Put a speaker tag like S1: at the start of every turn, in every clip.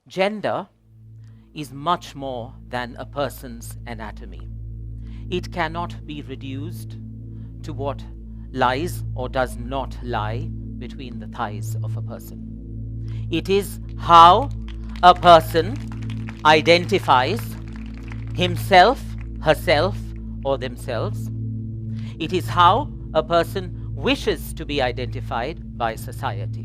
S1: Gender is much more than a person's anatomy. It cannot be reduced to what lies or does not lie between the thighs of a person. It is how a person identifies himself, herself, or themselves. It is how a person wishes to be identified by society.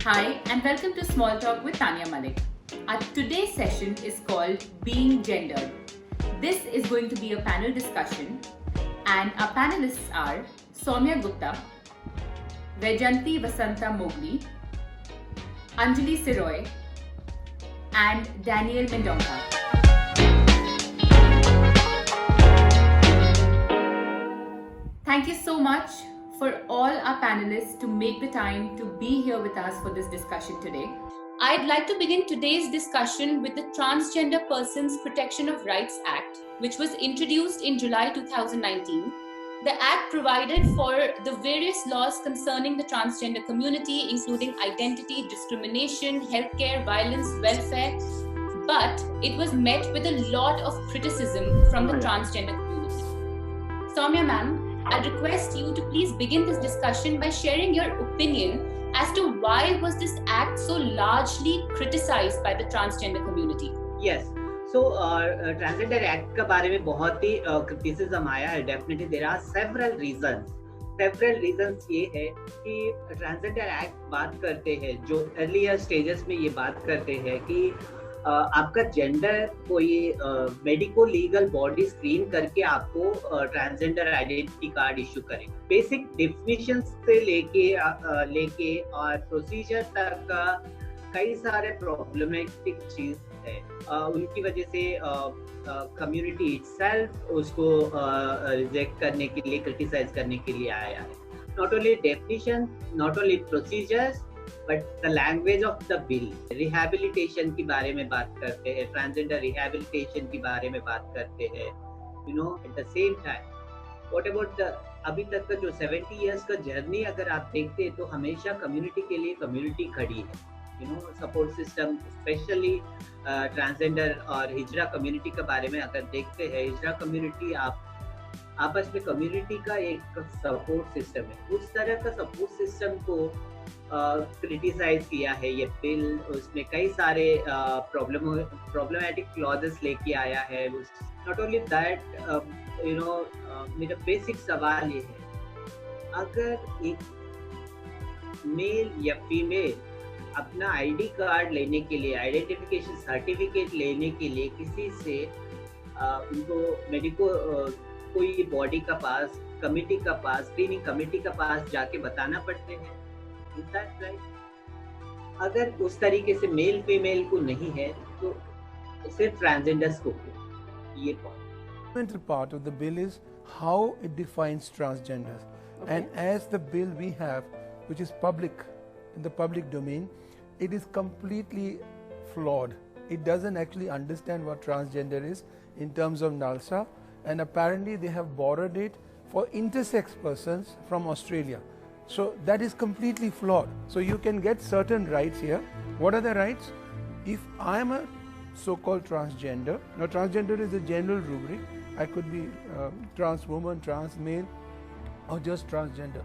S2: Hi, and welcome to Small Talk with Tanya Malik. Our today's session is called Being Gendered. This is going to be a panel discussion, and our panelists are Sowmya Gupta, Vyjayanti Vasanta Mogli, Anjali Siroya, and Daniel Mendonca. Thank you so much for all our panelists to make the time to be here with us for this discussion today. I'd like to begin today's discussion with the Transgender Persons Protection of Rights Act, which was introduced in July 2019. The Act provided for the various laws concerning the transgender community, including identity, discrimination, healthcare, violence, welfare, but it was met with a lot of criticism from the transgender community. Sowmya ma'am, I request you to please begin this discussion by sharing your opinion as to why was this act so largely criticized by the transgender community.
S3: Yes. So Transgender Act के बारे में बहुत ही criticism आया है. Definitely there are several reasons. Several reasons ये है कि Transgender Act बात करते हैं, जो earlier stages में ये बात करते हैं कि आपका जेंडर कोई मेडिको लीगल बॉडी स्क्रीन करके आपको ट्रांसजेंडर आइडेंटिटी कार्ड इशू करेगा. बेसिक डेफिनेशन से लेके और प्रोसीजर तक का कई सारे प्रॉब्लमेटिक चीज है. उनकी वजह से कम्युनिटी इटसेल्फ उसको रिजेक्ट करने के लिए, क्रिटिसाइज करने के लिए आया है. Not only definition, not only procedures, but the language of the bill. Rehabilitation के बारे में बात करते हैं, ट्रांसजेंडर रिहैबिलिटेशन के बारे में बात करते हैं. You know, at the same time what about the अभी तक का जो 70 इयर्स का जर्नी अगर आप देखते हैं तो हमेशा कम्युनिटी के लिए कम्युनिटी खड़ी है. You know, support system, specially transgender और हिजरा कम्युनिटी के बारे में अगर देखते हैं, हिजरा कम्युनिटी आपस में कम्युनिटी का एक सपोर्ट सिस्टम है. उस तरह का सपोर्ट सिस्टम को क्रिटिसाइज किया है ये बिल. उसमें कई सारे प्रॉब्लमेटिक क्लॉजेस लेके आया है. Not only that, you know, मेरा बेसिक सवाल ये है, अगर एक मेल या फीमेल अपना आईडी कार्ड लेने के लिए, आइडेंटिफिकेशन सर्टिफिकेट लेने के लिए किसी से उनको मेडिको कोई बॉडी का पास, कमिटी का पास, स्क्रीनिंग कमिटी का पास जाके बताना पड़ते हैं. Is that right? अगर उस तरीके से मेल फीमेल को नहीं है तो सिर्फ ट्रांसजेंडर्स को. ये
S4: fundamental part of the bill is how it defines transgenders. Okay. And as the bill we have, which is public, in the public domain, it is completely flawed. It doesn't actually understand what transgender is in terms of NALSA, and apparently they have borrowed it for intersex persons from Australia. So that is completely flawed. So you can get certain rights here. What are the rights? If I am a so-called transgender, now transgender is a general rubric. I could be trans woman, trans male, or just transgender.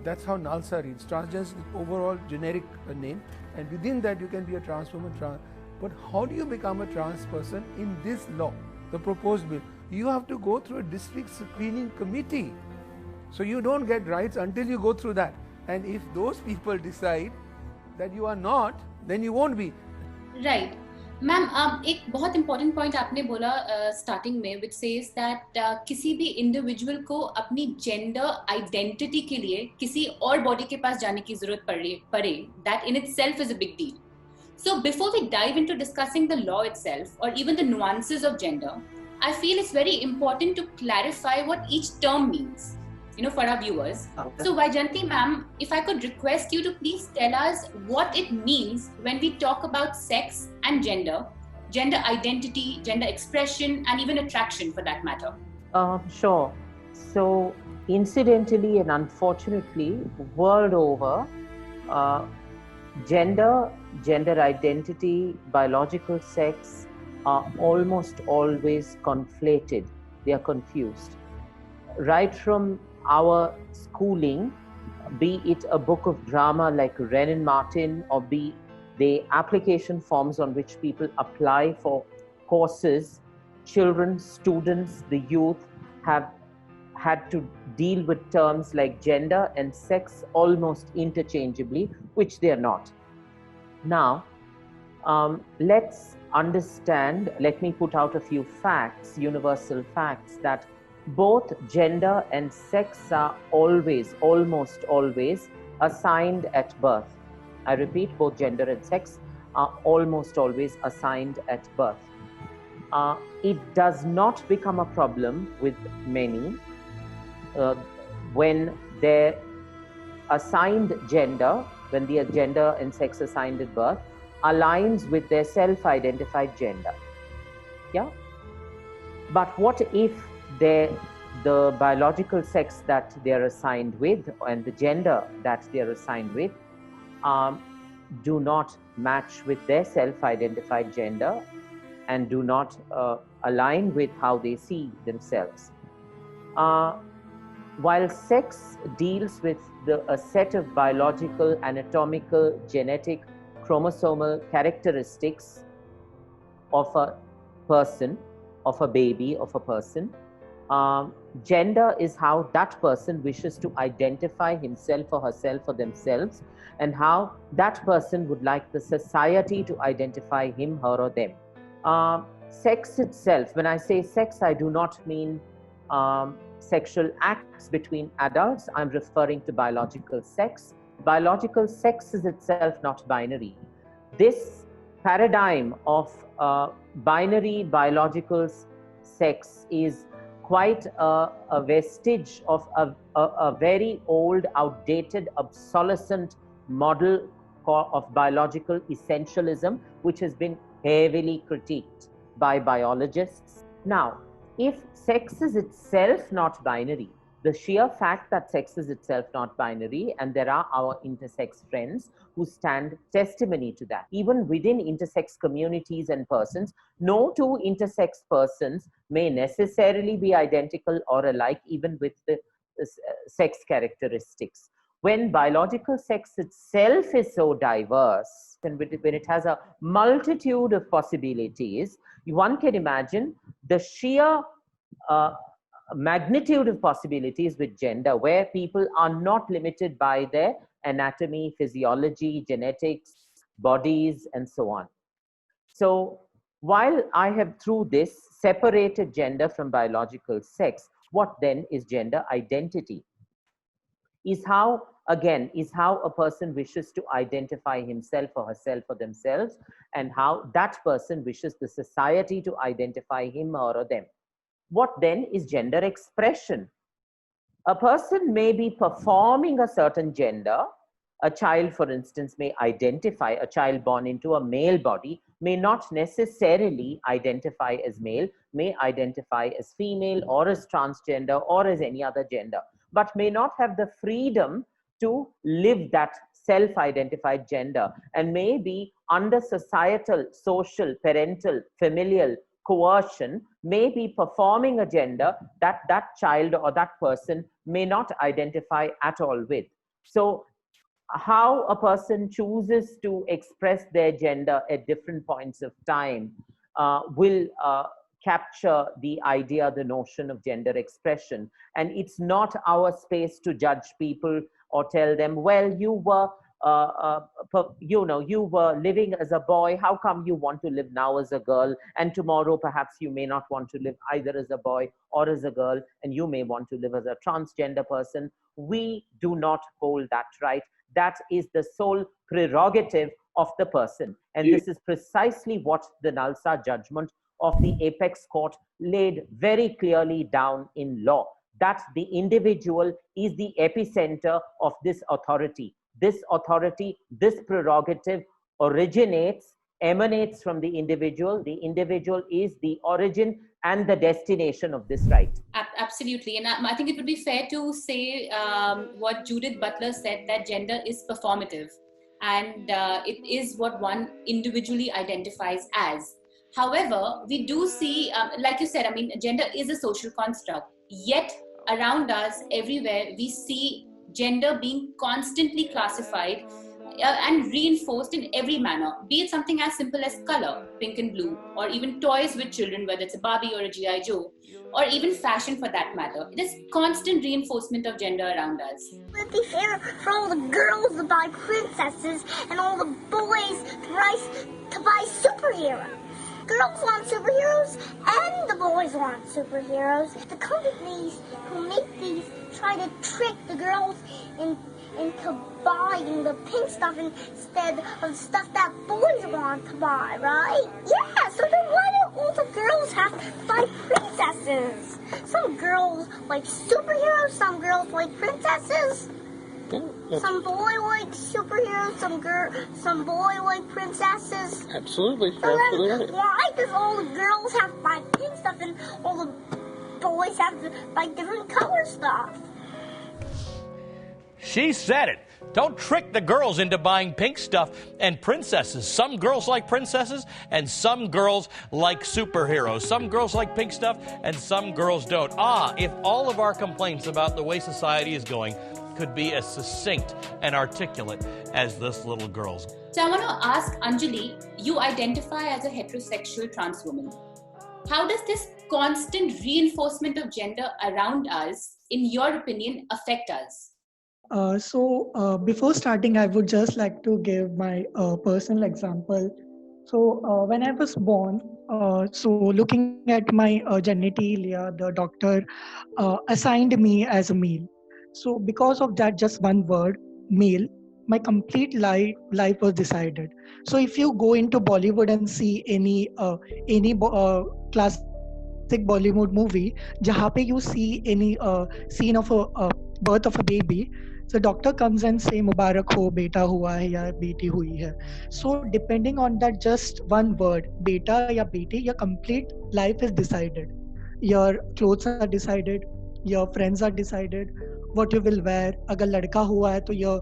S4: That's how NALSA reads. Transgender is the overall generic name, and within that you can be a trans woman, trans. But how do you become a trans person in this law, the proposed bill? You have to go through a district screening committee. So you don't get rights until you go through that. And if those people decide that you are not, then you won't be.
S2: Right. Ma'am, एक बहुत important point आपने बोला starting में, which says that किसी भी individual को अपनी gender identity के लिए किसी और बॉडी के पास जाने की जरूरत पड़े, that in itself is a big deal. So before we dive into discussing the law itself or even the nuances of gender, I feel it's very important to clarify what each term means, you know, for our viewers. Okay. So Vyjayanti ma'am, if I could request you to please tell us what it means when we talk about sex and gender identity, gender expression, and even attraction for that matter.
S5: Sure. So, incidentally and unfortunately, world over, uh, gender, gender identity, biological sex are almost always conflated. They are confused. Right from our schooling, be it a book of drama like Ren and Martin, or be the application forms on which people apply for courses, children, students, the youth have had to deal with terms like gender and sex almost interchangeably, which they are not. Now, let's understand, let me put out a few facts, universal facts, that both gender and sex are always, almost always, assigned at birth. I repeat, both gender and sex are almost always assigned at birth. It does not become a problem with many when their assigned gender, when the gender and sex assigned at birth aligns with their self-identified gender. Yeah. But what if the biological sex that they are assigned with and the gender that they are assigned with do not match with their self-identified gender and do not align with how they see themselves? While sex deals with a set of biological, anatomical, genetic, chromosomal characteristics of a person, of a baby, of a person, gender is how that person wishes to identify himself or herself or themselves, and how that person would like the society to identify him, her, or them. Sex itself, when I say sex, I do not mean sexual acts between adults. I'm referring to biological sex. Biological sex is itself not binary. This paradigm of binary biological sex is quite a vestige of a very old, outdated, obsolescent model of biological essentialism, which has been heavily critiqued by biologists. Now, if sex is itself not binary, the sheer fact that sex is itself not binary, and there are our intersex friends who stand testimony to that. Even within intersex communities and persons, no two intersex persons may necessarily be identical or alike, even with the sex characteristics. When biological sex itself is so diverse, and when it has a multitude of possibilities, one can imagine the sheer magnitude of possibilities with gender, where people are not limited by their anatomy, physiology, genetics, bodies, and so on. So while I have through this separated gender from biological sex, what then is gender identity? Is how a person wishes to identify himself or herself or themselves, and how that person wishes the society to identify him or them. What then is gender expression? A person may be performing a certain gender. A child, for instance, may identify, a child born into a male body may not necessarily identify as male, may identify as female or as transgender or as any other gender, but may not have the freedom to live that self-identified gender, and may be under societal, social, parental, familial coercion, may be performing a gender that that child or that person may not identify at all with. So how a person chooses to express their gender at different points of time will capture the idea, the notion of gender expression. And it's not our space to judge people or tell them, well, you were you were living as a boy, how come you want to live now as a girl, and tomorrow perhaps you may not want to live either as a boy or as a girl, and you may want to live as a transgender person. We do not hold that right. That is the sole prerogative of the person. And this is precisely what the Nalsa judgment of the apex court laid very clearly down in law, that the individual is the epicenter of this authority. This authority, this prerogative emanates from the individual. The individual is the origin and the destination of this right.
S2: Absolutely. And I think it would be fair to say what Judith Butler said, that gender is performative, and it is what one individually identifies as. However, we do see, like you said, I mean, gender is a social construct. Yet, around us, everywhere, we see gender being constantly classified and reinforced in every manner, be it something as simple as color, pink and blue, or even toys with children, whether it's a Barbie or a G.I. Joe, or even fashion for that matter. It is constant reinforcement of gender around us.
S6: It'd be fair for all the girls to buy princesses and all the boys to buy superheroes. Girls want superheroes and the boys want superheroes. The companies who make these try to trick the girls into buying the pink stuff instead of stuff that boys want to buy, right? Yeah, so then why do all the girls have to buy princesses? Some girls like superheroes, some girls like princesses. Some boy likes superheroes, some boy like princesses.
S7: Absolutely.
S6: So
S7: Absolutely
S6: then,
S7: right.
S6: why does all the girls have to buy pink stuff and all the boys have to buy different color stuff?
S8: She said it. Don't trick the girls into buying pink stuff and princesses. Some girls like princesses and some girls like superheroes. Some girls like pink stuff and some girls don't. If all of our complaints about the way society is going could be as succinct and articulate as this little girl's.
S2: So I want to ask Anjali, you identify as a heterosexual trans woman. How does this constant reinforcement of gender around us, in your opinion, affect us?
S9: Before starting, I would just like to give my personal example. So when I was born, looking at my genitalia, the doctor assigned me as a male. So because of that, just one word, male, my complete life was decided. So if you go into Bollywood and see any classic Bollywood movie, jahan pe you see any scene of a birth of a baby, the doctor comes and say Mubarak ho, beta hua hai ya beti hui hai. So depending on that just one word, beta ya beti, your complete life is decided. Your clothes are decided, your friends are decided, what you will wear. Agar ladka hua hai to your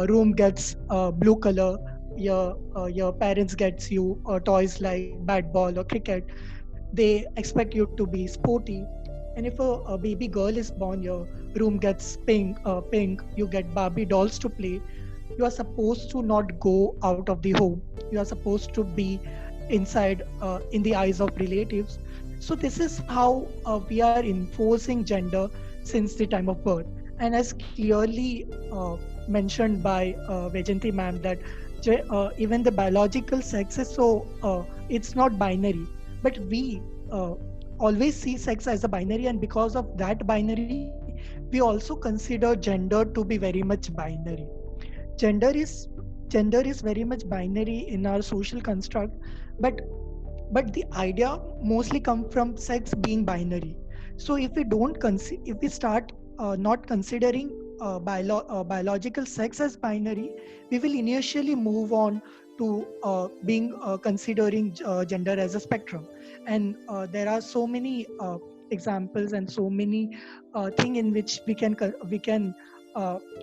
S9: room gets blue color, your parents gets you toys like bat ball or cricket. They expect you to be sporty. And if a baby girl is born, your room gets pink, you get Barbie dolls to play. You are supposed to not go out of the home. You are supposed to be inside in the eyes of relatives. So this is how we are enforcing gender since the time of birth. And as clearly mentioned by Vyjayanti ma'am, that even the biological sex is it's not binary. But we always see sex as a binary, and because of that binary, we also consider gender to be very much binary. Gender is very much binary in our social construct, but the idea mostly comes from sex being binary. So if we start not considering biological sex as binary, we will initially move on to being considering gender as a spectrum. And there are so many examples and so many things in which we can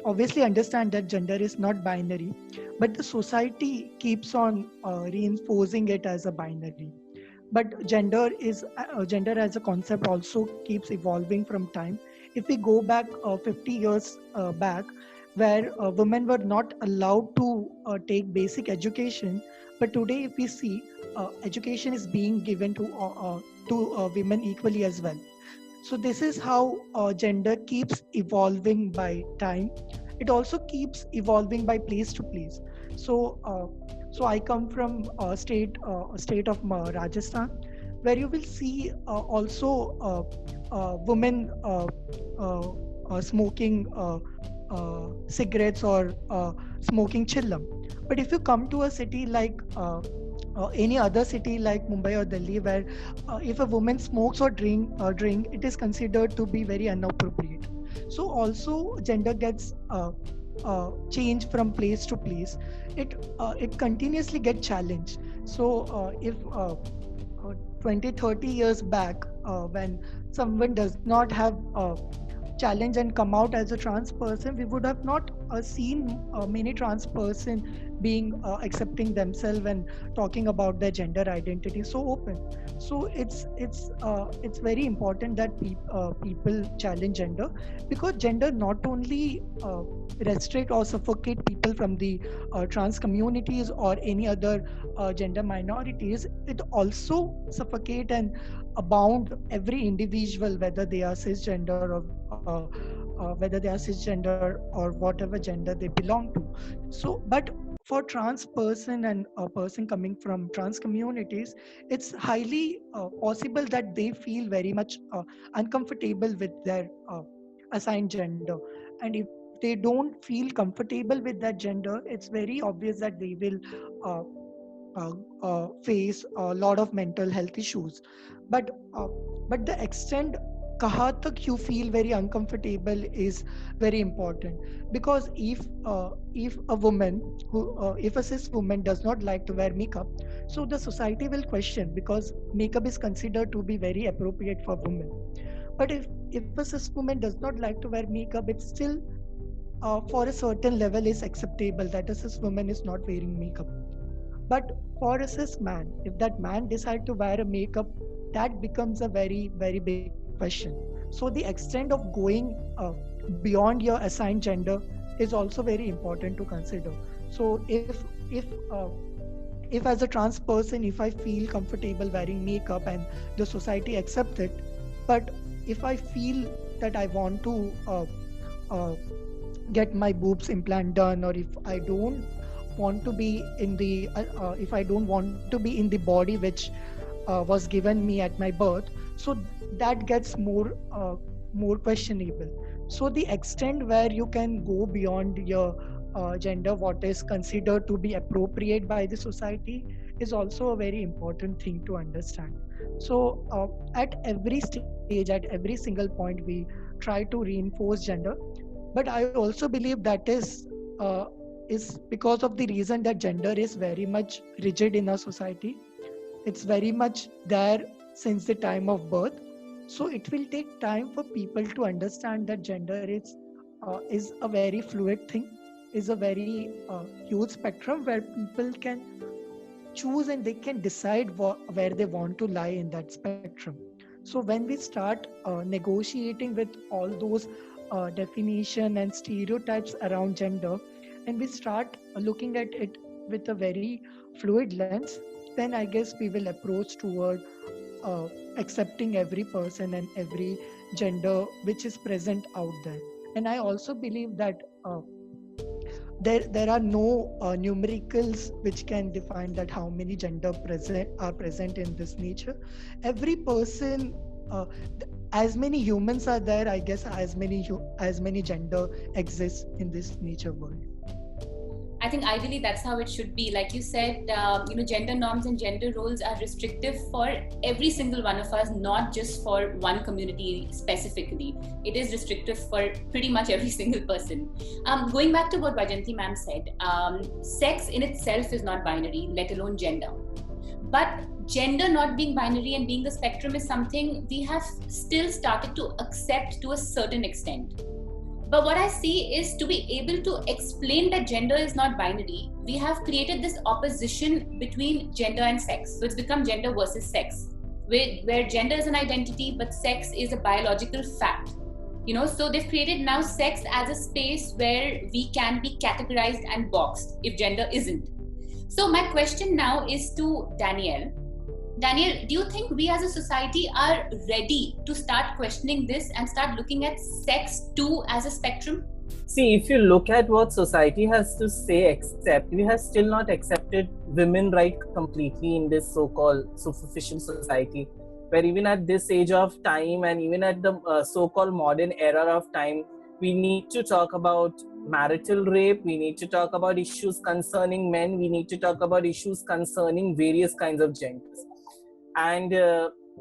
S9: obviously understand that gender is not binary, but the society keeps on reinforcing it as a binary. But gender as a concept also keeps evolving from time. If we go back 50 years back, where women were not allowed to take basic education, but today if we see, education is being given to women equally as well. So this is how gender keeps evolving by time. It also keeps evolving by place to place. So I come from state of Rajasthan, where you will see also women smoking cigarettes or smoking chillam. But if you come to a city like any other city like Mumbai or Delhi, where if a woman smokes or drink, it is considered to be very inappropriate. So also gender gets changed from place to place. It continuously gets challenged. So if 20-30 years back, when someone does not have challenge and come out as a trans person, we would have not seen many trans person being accepting themselves and talking about their gender identity so open. So it's very important that people challenge gender, because gender not only restrict or suffocate people from the trans communities or any other gender minorities, it also suffocate and abound every individual, whether they are cisgender or whether they are cisgender or whatever gender they belong to. So, but for trans person and a person coming from trans communities, it's highly possible that they feel very much uncomfortable with their assigned gender. And if they don't feel comfortable with that gender, it's very obvious that they will uh, face a lot of mental health issues. But but the extent kahan tak you feel very uncomfortable is very important, because if a woman who if a cis woman does not like to wear makeup, so the society will question, because makeup is considered to be very appropriate for women. But if a cis woman does not like to wear makeup, it's still for a certain level is acceptable that a cis woman is not wearing makeup. But for a cis man, if that man decide to wear a makeup, that becomes a very, very big question. So the extent of going beyond your assigned gender is also very important to consider. So if as a trans person, if I feel comfortable wearing makeup and the society accepts it, but if I feel that I want to uh, get my boobs implant done, or if I don't want to be in the if I don't want to be in the body which was given me at my birth, so that gets more questionable. So the extent where you can go beyond your gender, what is considered to be appropriate by the society, is also a very important thing to understand. So at every stage, at every single point, we try to reinforce gender. But I also believe that is because of the reason that gender is very much rigid in our society. It's very much there since the time of birth. So it will take time for people to understand that gender is a very fluid thing, is a very huge spectrum where people can choose and they can decide where they want to lie in that spectrum. So when we start negotiating with all those definition and stereotypes around gender, and we start looking at it with a very fluid lens, then I guess we will approach toward accepting every person and every gender which is present out there. And I also believe that there are no numericals which can define that how many gender are present in this nature. Every person, as many humans are there, I guess as many gender exists in this nature world.
S2: I think ideally that's how it should be. Like you said, gender norms and gender roles are restrictive for every single one of us, not just for one community specifically. It is restrictive for pretty much every single person. Going back to what Vyjayanti ma'am said, sex in itself is not binary, let alone gender. But gender not being binary and being a spectrum is something we have still started to accept to a certain extent. But what I see is, to be able to explain that gender is not binary, we have created this opposition between gender and sex. So it's become gender versus sex, where gender is an identity, but sex is a biological fact. So they've created now sex as a space where we can be categorized and boxed if gender isn't. So my question now is to Danielle. Danielle, do you think we as a society are ready to start questioning this and start looking at sex too as a spectrum?
S7: See, if you look at what society has to say, except we have still not accepted women right completely in this so-called superficial society, where even at this age of time and even at the so-called modern era of time, we need to talk about marital rape, we need to talk about issues concerning men, we need to talk about issues concerning various kinds of genders. And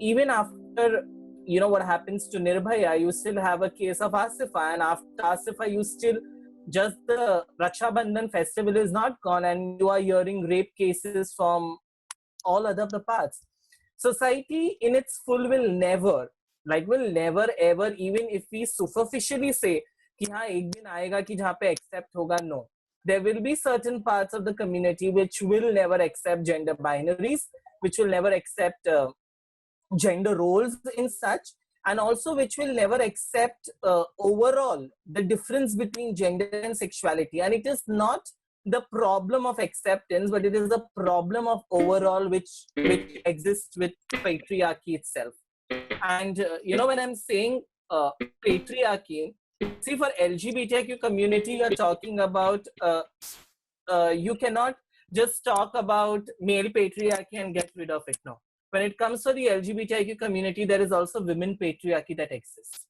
S7: even after, what happens to Nirbhaya, you still have a case of Asifa, and after Asifa, you still, just the Raksha Bandhan festival is not gone, and you are hearing rape cases from all other the parts. Society in its full will never like will never ever, even if we superficially say कि हाँ एक दिन आएगा कि जहाँ पे accept होगा, no, there will be certain parts of the community which will never accept gender binaries, which will never accept gender roles in such, and also which will never accept overall the difference between gender and sexuality. And it is not the problem of acceptance, but it is the problem of overall which exists with patriarchy itself. And you know, when I'm saying patriarchy, see, for LGBTQ community, you're talking about you cannot just talk about male patriarchy and get rid of it. No, when it comes to the LGBTQ community, there is also women patriarchy that exists.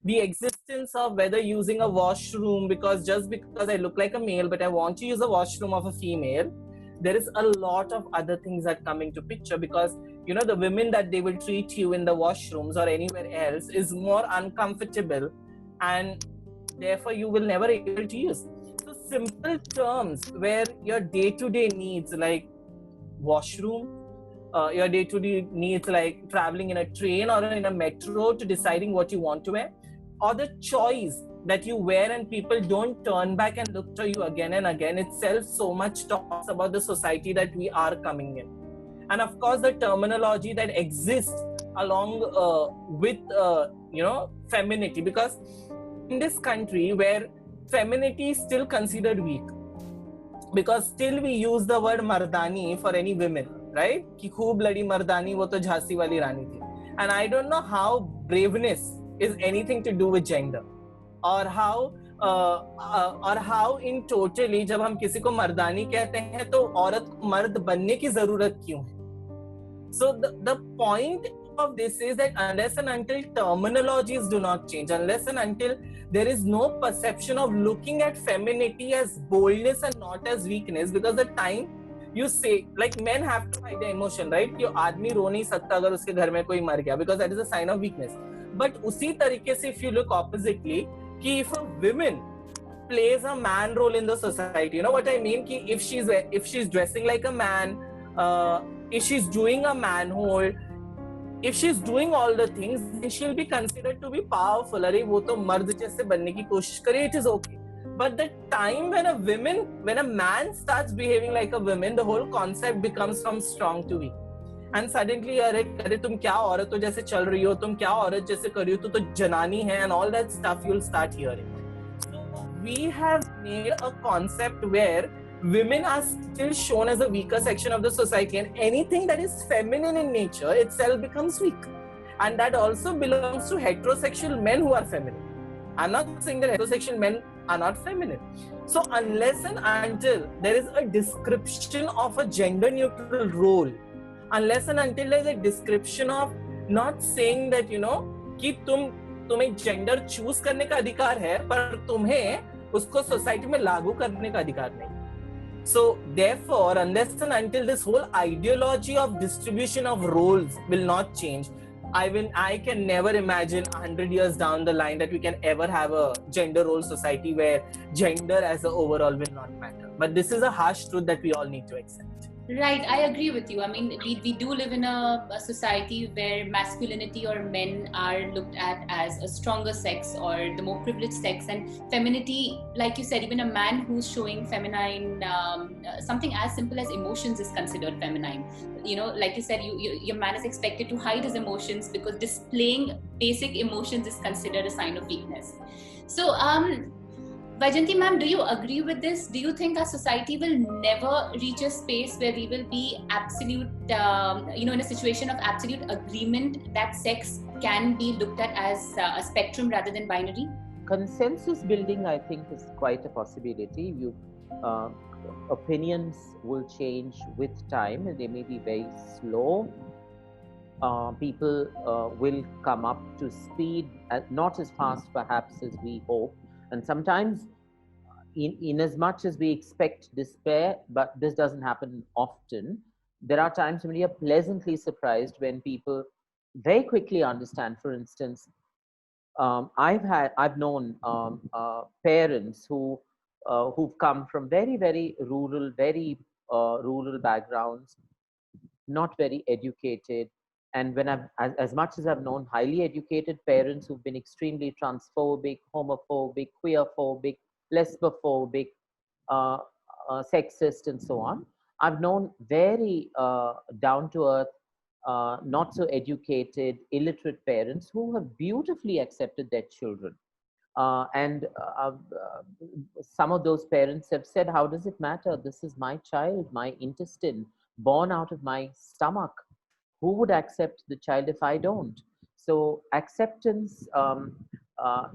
S7: The existence of whether using a washroom, because just because I look like a male but I want to use a washroom of a female, there is a lot of other things that come into picture, because you know, the women that they will treat you in the washrooms or anywhere else is more uncomfortable, and therefore you will never be able to use. So simple terms where your day-to-day needs like washroom, your day-to-day needs like traveling in a train or in a metro to deciding what you want to wear, or the choice that you wear and people don't turn back and look to you again and again, itself so much talks about the society that we are coming in. And of course the terminology that exists along with you know, femininity, because in this country where femininity is still considered weak, because still we use the word mardani for any women, right? Ki khoob ladi mardani, wo to Jhansi wali rani thi. And I don't know how braveness is anything to do with gender, or how in totally जब हम किसी को मर्दानी कहते हैं तो औरत को मर्द बनने की जरूरत क्यों है? So the point of this is that unless and until terminologies do not change, unless and until there is no perception of looking at femininity as boldness and not as weakness, because the time you say, like, men have to hide their emotion, right? कि आदमी रो नहीं सकता अगर उसके घर में कोई मर गया, because that is a sign of weakness. But उसी तरीके से if you look oppositely, कि if a woman plays a man role in the society, you know what I mean? कि if she's dressing like a man, if she's doing a manhole, if she's doing all the things, then she'll be considered to be powerful. अरे वो तो मर्द जैसे बनने की कोशिश करे, it is okay. But the time when a man starts behaving like a woman, the whole concept becomes from strong to weak. And suddenly, अरे तुम क्या औरतों जैसे चल रही हो, तुम क्या औरत जैसे कर रही हो, तो जनानी है, and all that stuff you'll start hearing. So we have made a concept where women are still shown as a weaker section of the society, and anything that is feminine in nature itself becomes weak. And that also belongs to heterosexual men who are feminine. I'm not saying that heterosexual men are not feminine. So unless and until there is a description of a gender neutral role, unless and until there is a description of not saying that, you know, कि तुम्हें gender choose करने का अधिकार है, पर तुम्हें उसको society में लागू करने का अधिकार नहीं. So therefore, unless and until this whole ideology of distribution of roles will not change, I can never imagine 100 years down the line that we can ever have a gender role society where gender as a overall will not matter. But this is a harsh truth that we all need to accept.
S2: Right, I agree with you. I mean, we do live in a society where masculinity or men are looked at as a stronger sex or the more privileged sex, and femininity, like you said, even a man who's showing feminine, something as simple as emotions is considered feminine. You know, like you said, your man is expected to hide his emotions because displaying basic emotions is considered a sign of weakness. So, Vyjayanti ma'am, do you agree with this? Do you think our society will never reach a space where we will be absolute, in a situation of absolute agreement that sex can be looked at as a spectrum rather than binary?
S5: Consensus building, I think, is quite a possibility. Opinions will change with time, and they may be very slow. People will come up to speed, not as fast perhaps as we hope. And sometimes, in as much as we expect despair, but this doesn't happen often, there are times when we are pleasantly surprised when people very quickly understand. For instance, I've known parents who've come from very, very rural backgrounds, not very educated, And when as much as I've known highly educated parents who've been extremely transphobic, homophobic, queerphobic, lesbophobic, sexist, and so on, I've known very down to earth, not so educated, illiterate parents who have beautifully accepted their children. And some of those parents have said, how does it matter? This is my child, my intestine, born out of my stomach. Who would accept the child if I don't? So acceptance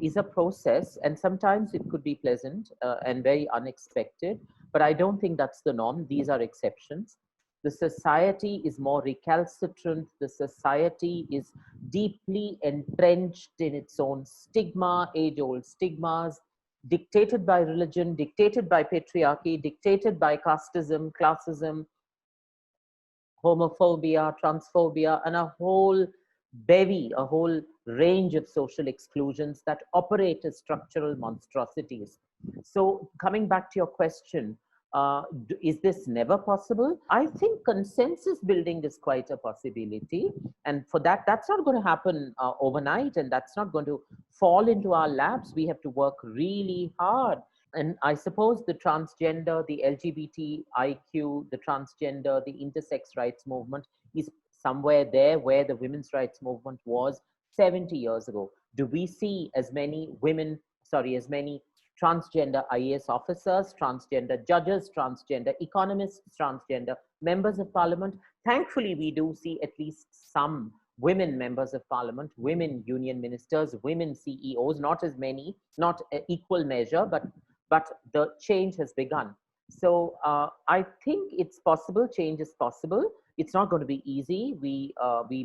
S5: is a process, and sometimes it could be pleasant and very unexpected, but I don't think that's the norm. These are exceptions. The society is more recalcitrant. The society is deeply entrenched in its own stigma, age-old stigmas, dictated by religion, dictated by patriarchy, dictated by casteism, classism, homophobia, transphobia, and a whole bevy, a whole range of social exclusions that operate as structural monstrosities. So coming back to your question, is this never possible? I think consensus building is quite a possibility. And for that, that's not going to happen overnight, and that's not going to fall into our laps. We have to work really hard. And I suppose the transgender, the LGBTIQ, the transgender, the intersex rights movement is somewhere there where the women's rights movement was 70 years ago. Do we see as many transgender IAS officers, transgender judges, transgender economists, transgender members of parliament? Thankfully, we do see at least some women members of parliament, women union ministers, women CEOs, not as many, not equal measure, but the change has begun. So I think it's possible, change is possible. It's not going to be easy. We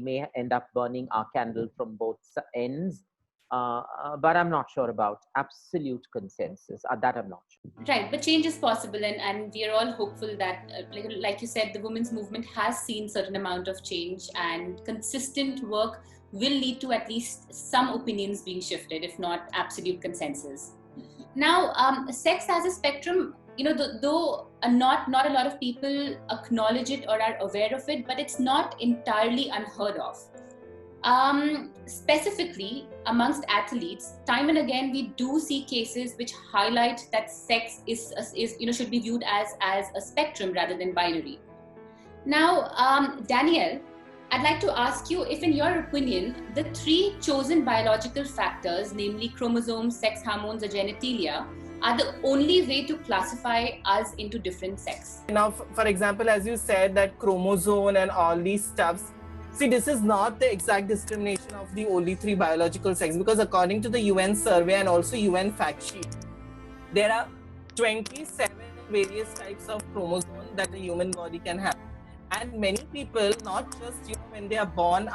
S5: may end up burning our candle from both ends. But I'm not sure about absolute consensus. That I'm not sure.
S2: Right, but change is possible, and we are all hopeful that, like you said, the women's movement has seen certain amount of change, and consistent work will lead to at least some opinions being shifted, if not absolute consensus. Now, sex as a spectrum, though not a lot of people acknowledge it or are aware of it, but it's not entirely unheard of. Specifically amongst athletes, time and again we do see cases which highlight that sex is should be viewed as a spectrum rather than binary. Now, Danielle, I'd like to ask you if, in your opinion, the three chosen biological factors, namely chromosomes, sex hormones, or genitalia, are the only way to classify us into different sex.
S7: Now, for example, as you said, that chromosome and all these stuffs, see, this is not the exact discrimination of the only three biological sex, because according to the UN survey and also UN fact sheet, there are 27 various types of chromosomes that the human body can have. And many people, not just when they are born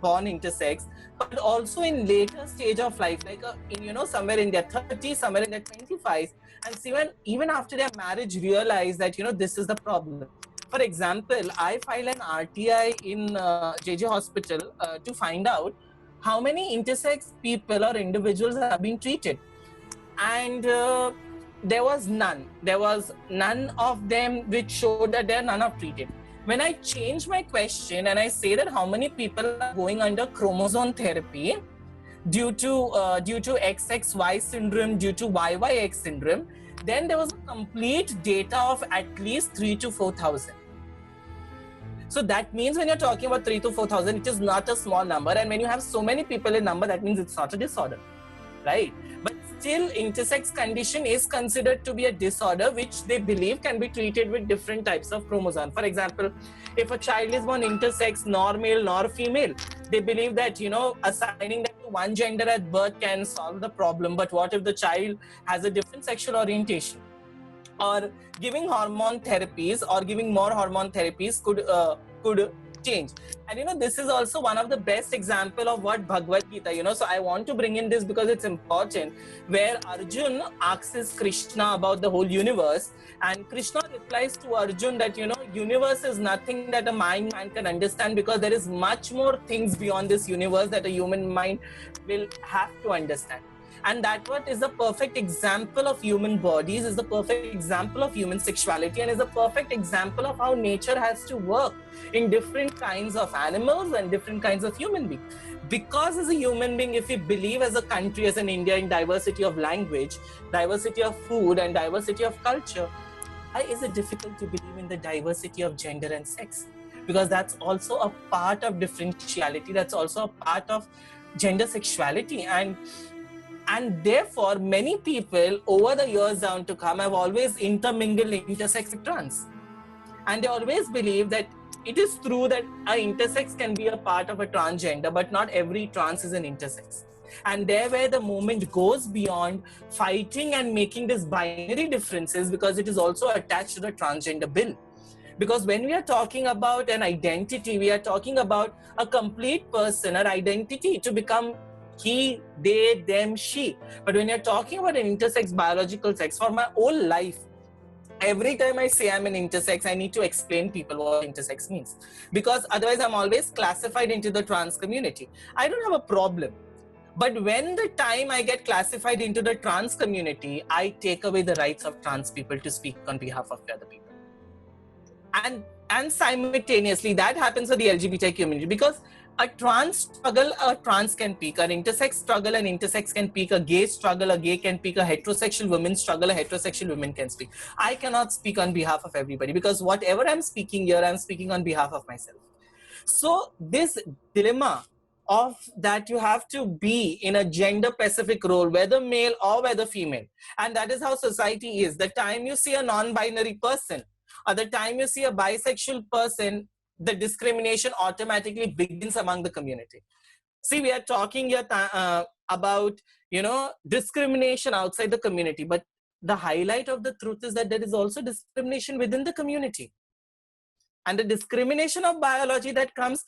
S7: intersex, but also in later stage of life, like somewhere in their 30s, somewhere in their 25s, and even after their marriage, realize that this is the problem. For example, I filed an RTI in JJ Hospital to find out how many intersex people or individuals are being treated, and there was none. There was none of them which showed that they are none of treated. When I change my question and I say that how many people are going under chromosome therapy due to XXY syndrome, due to YYX syndrome, then there was a complete data of at least 3,000 to 4,000. So that means when you're talking about 3,000 to 4,000, it is not a small number. And when you have so many people in number, that means it's not a disorder, right? But still, intersex condition is considered to be a disorder which they believe can be treated with different types of chromosomes. For example, if a child is born intersex, nor male nor female, they believe that, assigning them to one gender at birth can solve the problem. But what if the child has a different sexual orientation? Or giving hormone therapies or giving more hormone therapies could change. And this is also one of the best example of what Bhagavad Gita, so I want to bring in this because it's important, where Arjun asks Krishna about the whole universe, and Krishna replies to Arjun that universe is nothing that a mind can understand, because there is much more things beyond this universe that a human mind will have to understand. And that what is the perfect example of human bodies, is the perfect example of human sexuality, and is a perfect example of how nature has to work in different kinds of animals and different kinds of human beings. Because as a human being, if we believe as a country, as an India, in diversity of language, diversity of food, and diversity of culture, why is it difficult to believe in the diversity of gender and sex? Because that's also a part of differentiality, that's also a part of gender sexuality. And therefore, many people over the years down to come have always intermingled intersex and trans. And they always believe that it is true that an intersex can be a part of a transgender, but not every trans is an intersex. And there where the movement goes beyond fighting and making these binary differences, because it is also attached to the transgender bill. Because when we are talking about an identity, we are talking about a complete person, an identity to become he, they, them, she. But when you're talking about an intersex biological sex, for my whole life, every time I say I'm an intersex, I need to explain people what intersex means. Because otherwise I'm always classified into the trans community. I don't have a problem. But when the time I get classified into the trans community, I take away the rights of trans people to speak on behalf of the other people. And simultaneously, that happens for the LGBT community, because a trans struggle, a trans can pick, an intersex struggle, an intersex can pick, a gay struggle, a gay can pick, a heterosexual woman struggle, a heterosexual woman can speak. I cannot speak on behalf of everybody, because whatever I'm speaking here, I'm speaking on behalf of myself. So this dilemma of that you have to be in a gender specific role, whether male or whether female, and that is how society is. The time you see a non-binary person, or the time you see a bisexual person, the discrimination automatically begins among the community. See, we are talking here about, discrimination outside the community, but the highlight of the truth is that there is also discrimination within the community. And the discrimination of biology that comes,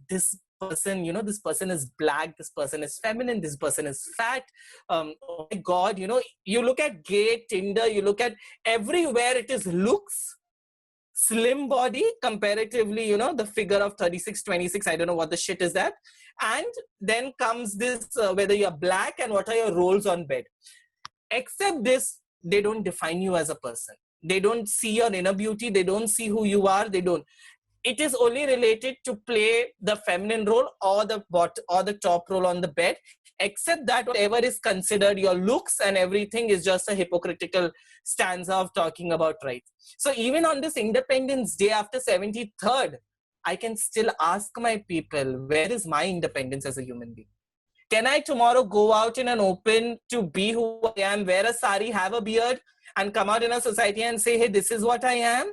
S7: this person is black, this person is feminine, this person is fat. Oh my God, you look at gay, Tinder, you look at everywhere, it is looks, slim body, comparatively, the figure of 36, 26, I don't know what the shit is that. And then comes this, whether you're black and what are your roles on bed. Except this, they don't define you as a person. They don't see your inner beauty. They don't see who you are. They don't. It is only related to play the feminine role or the top role on the bed. Except that whatever is considered your looks and everything is just a hypocritical stanza of talking about rights. So even on this Independence Day after 73rd, I can still ask my people, where is my independence as a human being? Can I tomorrow go out in an open to be who I am, wear a sari, have a beard, and come out in a society and say, hey, this is what I am?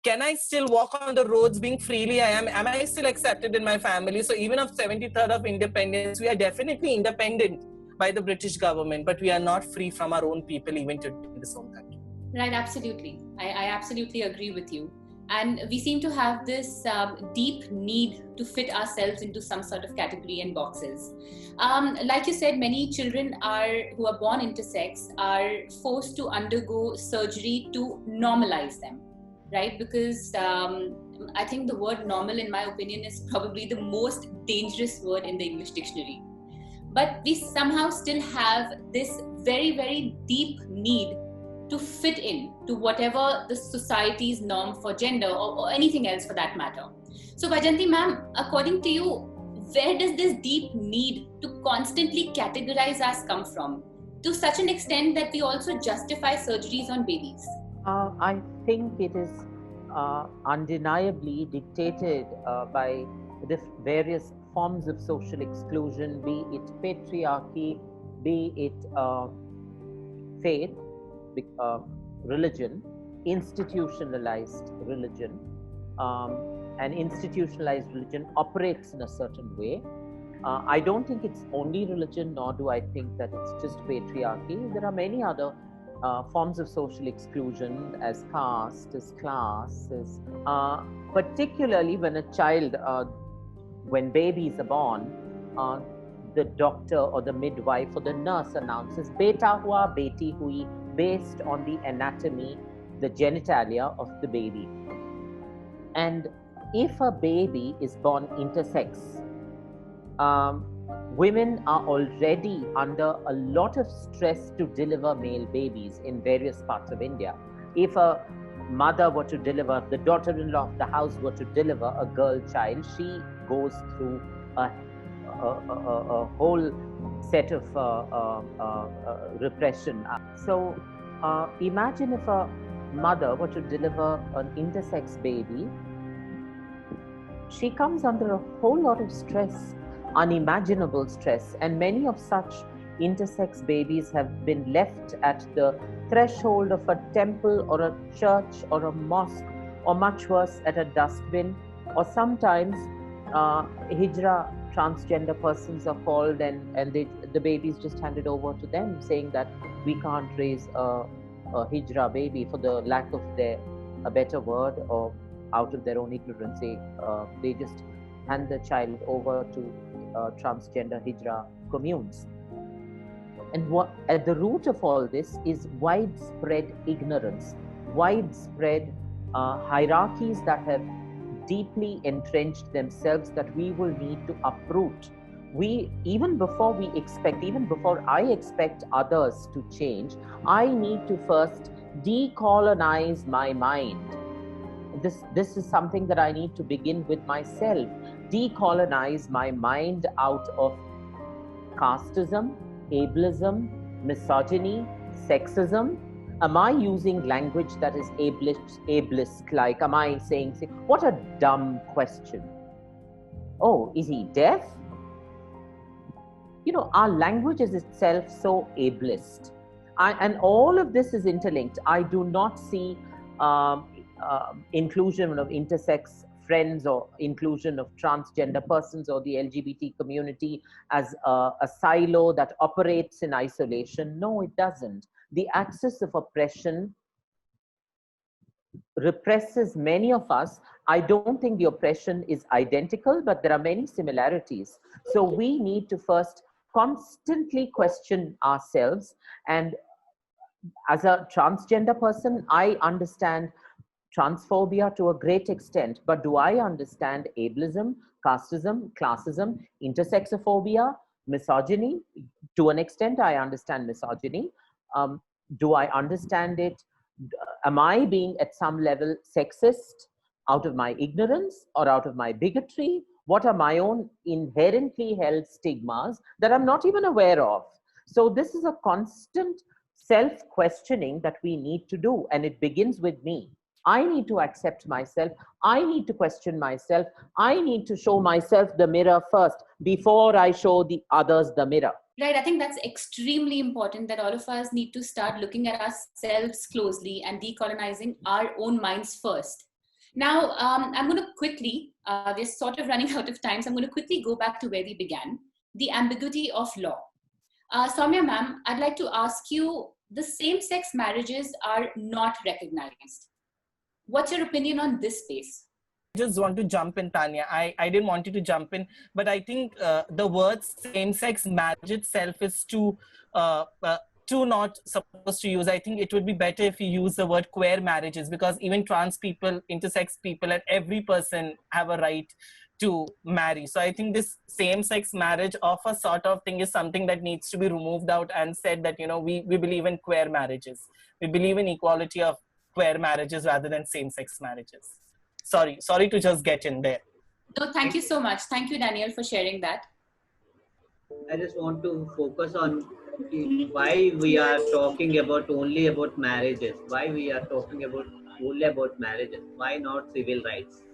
S7: Can I still walk on the roads being freely I am? Am I still accepted in my family? So even of 73rd of independence, we are definitely independent by the British government, but we are not free from our own people even to in this own country.
S2: Right, absolutely. I absolutely agree with you. And we seem to have this deep need to fit ourselves into some sort of category and boxes. Like you said, many children who are born intersex are forced to undergo surgery to normalize them, right? Because I think the word normal, in my opinion, is probably the most dangerous word in the English dictionary. But we somehow still have this very, very deep need to fit in to whatever the society's norm for gender or anything else for that matter. So Vyjayanti ma'am, according to you, where does this deep need to constantly categorize us come from, to such an extent that we also justify surgeries on babies?
S5: I think it is undeniably dictated by the various forms of social exclusion, be it patriarchy, be it faith, religion, institutionalized religion. And institutionalized religion operates in a certain way. I don't think it's only religion, nor do I think that it's just patriarchy. There are many other forms of social exclusion, as caste, as class, as particularly when a child, when babies are born, the doctor or the midwife or the nurse announces beta hua, beti hui, based on the anatomy, the genitalia of the baby. And if a baby is born intersex, women are already under a lot of stress to deliver male babies in various parts of India. If a mother were to deliver, the daughter-in-law of the house were to deliver a girl child, she goes through a whole set of repression. So imagine if a mother were to deliver an intersex baby, she comes under a whole lot of stress, unimaginable stress, and many of such intersex babies have been left at the threshold of a temple or a church or a mosque, or much worse, at a dustbin, or sometimes hijra transgender persons are called, and the babies just handed over to them, saying that we can't raise a hijra baby for the lack of a better word, or out of their own ignorance, they just hand the child over to transgender hijra communes. And what at the root of all this is widespread ignorance, widespread hierarchies that have deeply entrenched themselves, that we will need to uproot. Even before I expect others to change, I need to first decolonize my mind. This is something that I need to begin with myself. Decolonize my mind out of casteism, ableism, misogyny, sexism. Am I using language that is ableist? Like, am I saying, what a dumb question. Oh, is he deaf? You know, our language is itself so ableist. And all of this is interlinked. I do not see inclusion of intersex friends or inclusion of transgender persons or the LGBT community as a silo that operates in isolation. No, it doesn't. The axis of oppression represses many of us. I don't think the oppression is identical, but there are many similarities. So we need to first constantly question ourselves. And as a transgender person, I understand transphobia to a great extent, but do I understand ableism, casteism, classism, intersexophobia, misogyny? To an extent, I understand misogyny. Do I understand it? Am I being at some level sexist out of my ignorance or out of my bigotry? What are my own inherently held stigmas that I'm not even aware of? So this is a constant self-questioning that we need to do, and it begins with me. I need to accept myself. I need to question myself. I need to show myself the mirror first before I show the others the mirror.
S2: Right. I think that's extremely important, that all of us need to start looking at ourselves closely and decolonizing our own minds first. Now, I'm going to quickly, we're sort of running out of time, so I'm going to quickly go back to where we began, the ambiguity of law. Sowmya ma'am, I'd like to ask you, the same-sex marriages are not recognized. What's your opinion on this space?
S7: I just want to jump in, Tanya. I didn't want you to jump in, but I think the word same-sex marriage itself is too not supposed to use. I think it would be better if you use the word queer marriages, because even trans people, intersex people, and every person have a right to marry. So I think this same-sex marriage of a sort of thing is something that needs to be removed out and said that, you know, we believe in queer marriages. We believe in equality of queer marriages rather than same-sex marriages. Sorry to just get in there.
S2: No, thank you so much. Thank you, Daniel, for sharing that.
S3: I just want to focus on why we are talking only about marriages. Why we are talking only about marriages? Why not civil rights?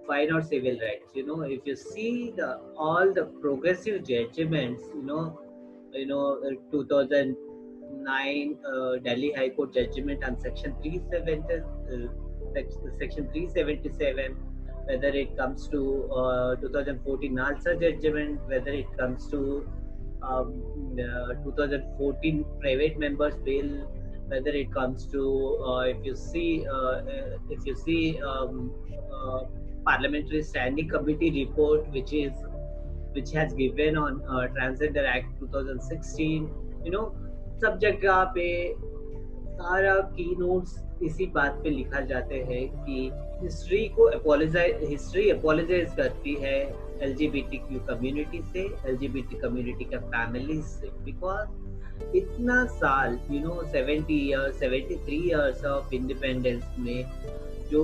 S3: Why not civil rights? You know, if you see all the progressive judgments, 2009 Delhi High Court judgment on Section 377, whether it comes to 2014 Nalsa judgment, whether it comes to 2014 private members bill, whether it comes to if you see Parliamentary Standing Committee report, which has given on Transgender Act 2016, सब जगह पे सारा की notes इसी बात पे लिखा जाते हैं कि हिस्ट्री अपोलोजाइज करती है एलजीबीटीक्यू कम्युनिटी से, एलजीबीटी कम्युनिटी के फैमिली से, बिकॉज इतना साल 70 ईयर्स 73 ईयर्स ऑफ इंडिपेंडेंस में जो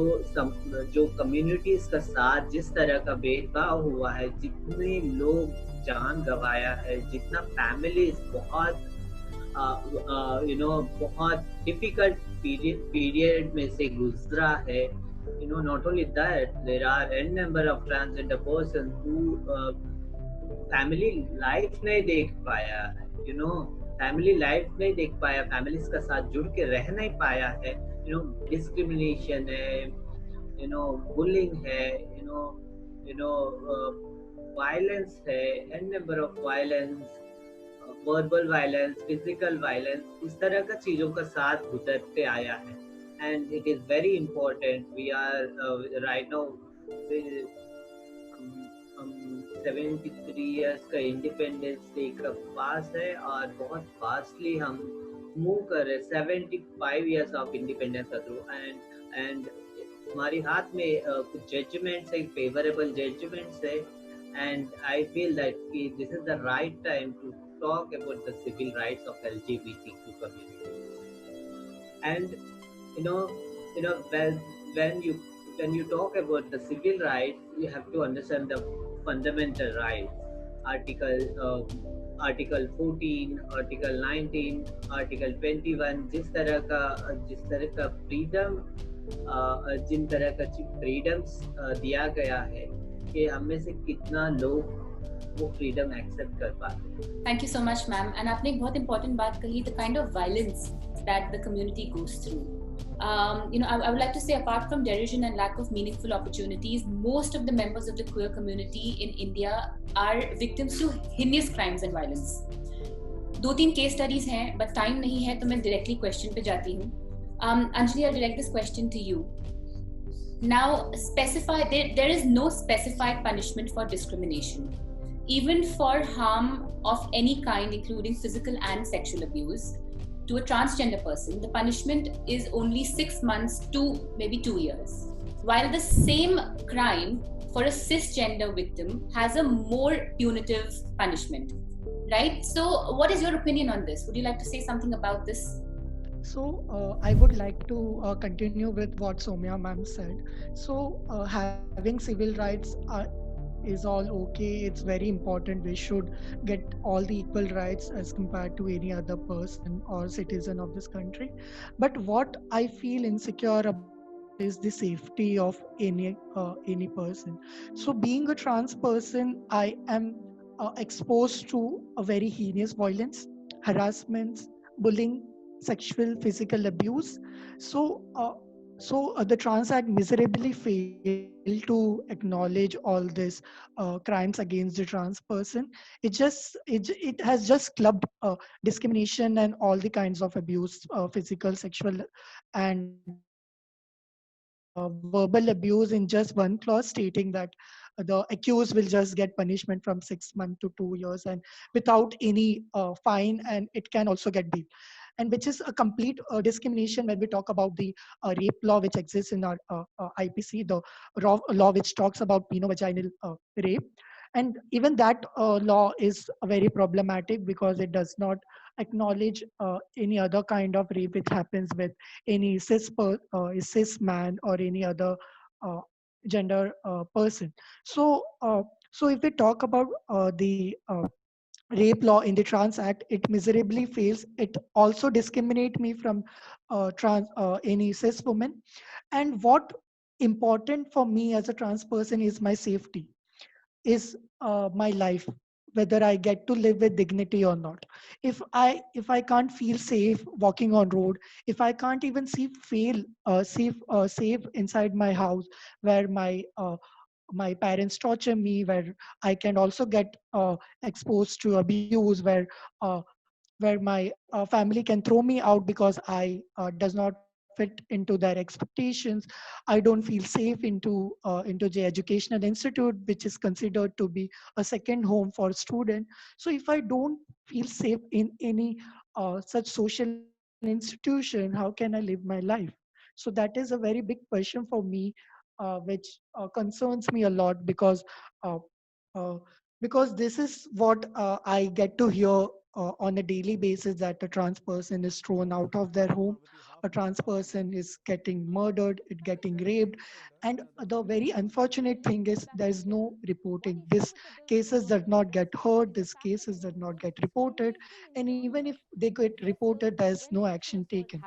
S3: जो कम्युनिटीज का साथ जिस तरह का भेदभाव हुआ है, जितने लोग जान गंवाया है, जितना फैमिलीज बहुत बहुत डिफिकल्ट पीरियड में से गुजरा है. Not only that, there are n number of transgender persons who family life नहीं देख पाया है, फैमिली लाइफ नहीं देख पाया, फैमिलीज का साथ जुड़ के रह नहीं पाया है. डिस्क्रिमिनेशन है, बुलिंग है, वायलेंस है, an number of violence, verbal violence, physical violence, इस तरह का चीजों का साथ गुजरते आया है. And it is very important. We are right now 73 years का इंडिपेंडेंस डे का पास है और बहुत फास्टली हम मूव कर रहे 75 इयर्स ऑफ इंडिपेंडेंस का थ्रू. एंड हमारे हाथ में कुछ जजमेंट्स है, फेवरेबल जजमेंट्स है. And I feel that this is the right time to talk about the civil rights of LGBTQ community. And when you talk about the civil rights, you have to understand the fundamental rights. Article 14, Article 19, Article 21, जिस तरह का freedom, जिन तरह का freedoms दिया गया है कि हम में से कितना लोग वो फ्रीडम एक्सेप्ट कर पाते.
S2: Thank you so much ma'am. And आपने एक बहुत इंपॉर्टेंट बात कही, the kind of violence that the community goes through. I would like to say, apart from derision and lack of meaningful opportunities, most of the members of the queer community in India are victims to heinous crimes and violence. 2-3 case studies हैं, but time नहीं है तो मैं directly question पे जाती हूँ. Anjali, I'll direct this question to you. Now, there is no specified punishment for discrimination. Even for harm of any kind, including physical and sexual abuse, to a transgender person, the punishment is only 6 months to maybe 2 years. While the same crime for a cisgender victim has a more punitive punishment, right? So what is your opinion on this? Would you like to say something about this?
S9: So I would like to continue with what Sowmya ma'am said. So having civil rights is all okay. It's very important. We should get all the equal rights as compared to any other person or citizen of this country. But what I feel insecure about is the safety of any person. So being a trans person, I am exposed to a very heinous violence, harassments, bullying, sexual, physical abuse. So the Trans Act miserably failed to acknowledge all this crimes against the trans person. It has just clubbed discrimination and all the kinds of abuse, physical, sexual, and verbal abuse in just one clause, stating that the accused will just get punishment from 6 months to 2 years and without any fine, and it can also get bail. And which is a complete discrimination when we talk about the rape law which exists in our IPC, the law which talks about penile-vaginal rape. And even that law is very problematic because it does not acknowledge any other kind of rape which happens with any cis man or any other uh, gender person. So if we talk about the rape law in the Trans Act, it miserably fails. It also discriminate me from any cis woman. And what important for me as a trans person is my safety, is my life, whether I get to live with dignity or not. If I can't feel safe walking on road, if I can't even safe inside my house, where my parents torture me, where I can also get exposed to abuse, where my family can throw me out because I does not fit into their expectations. I don't feel safe into the educational institute, which is considered to be a second home for student. So if I don't feel safe in any such social institution, how can I live my life? So that is a very big question for me, which concerns me a lot, uh, uh, because this is what I get to hear on a daily basis, that a trans person is thrown out of their home, a trans person is getting murdered, it getting raped, and the very unfortunate thing is there is no reporting. This cases does not get heard, these cases does not get reported, and even if they get reported, there's no action taken.